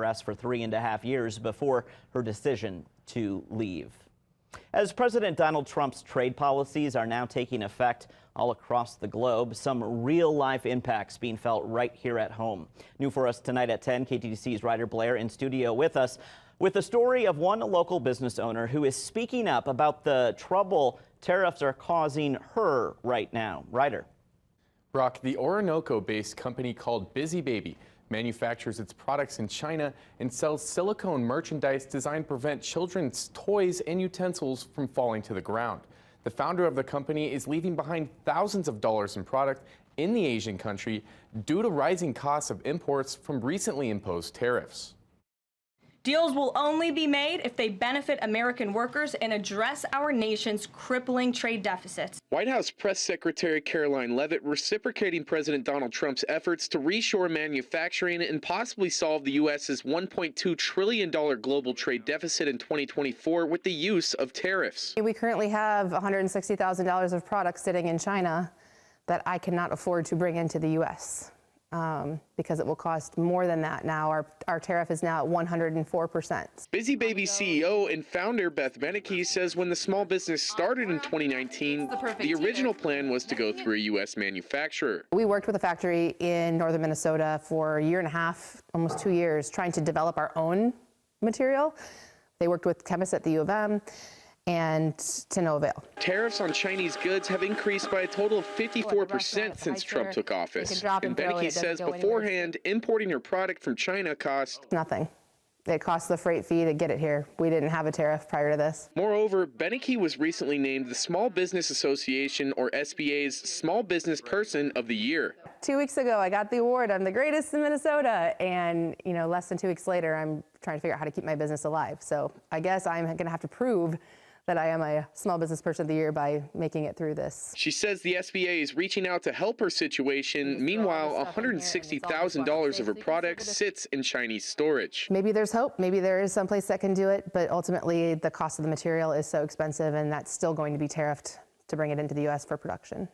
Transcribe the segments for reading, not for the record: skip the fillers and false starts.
IRS for 3.5 years before her decision to leave. As President Donald Trump's trade policies are now taking effect all across the globe, some real-life impacts being felt right here at home. New for us tonight at 10, KTTC's Ryder Blair in studio with us with the story of one local business owner who is speaking up about the trouble tariffs are causing her right now. Ryder. Brock, the Oronoco-based company called Busy Baby manufactures its products in China and sells silicone merchandise designed to prevent children's toys and utensils from falling to the ground. The founder of the company is leaving behind thousands of dollars in product in the Asian country due to rising costs of imports from recently imposed tariffs. Deals will only be made if they benefit American workers and address our nation's crippling trade deficits. White House Press Secretary Caroline Leavitt reciprocating President Donald Trump's efforts to reshore manufacturing and possibly solve the U.S.'s $1.2 trillion global trade deficit in 2024 with the use of tariffs. We currently have $160,000 of products sitting in China that I cannot afford to bring into the U.S. Because it will cost more than that now. Our tariff is now at 104%. Busy Baby CEO and founder Beth Beneke says when the small business started in 2019, the original plan was to go through a U.S. manufacturer. We worked with a factory in northern Minnesota for a year and a half, almost 2 years, trying to develop our own material. They worked with chemists at the U of M. And to no avail. Tariffs on Chinese goods have increased by a total of 54% since Trump took office. And Beneke says beforehand, importing her product from China cost nothing. It cost the freight fee to get it here. We didn't have a tariff prior to this. Moreover, Beneke was recently named the Small Business Association, or SBA's Small Business Person of the Year. 2 weeks ago, I got the award. I'm the greatest in Minnesota. And, less than 2 weeks later, I'm trying to figure out how to keep my business alive. So I guess I'm going to have to prove that I am a Small Business Person of the Year by making it through this. She says the SBA is reaching out to help her situation. Meanwhile, $160,000 of her product sits in Chinese storage. Maybe there's hope. Maybe there is some place that can do it, but ultimately the cost of the material is so expensive, and that's still going to be tariffed to bring it into the U.S. for production.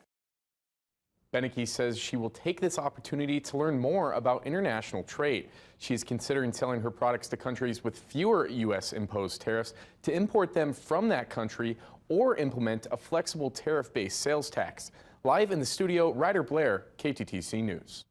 Beneke says she will take this opportunity to learn more about international trade. She is considering selling her products to countries with fewer U.S. imposed tariffs to import them from that country or implement a flexible tariff-based sales tax. Live in the studio, Ryder Blair, KTTC News.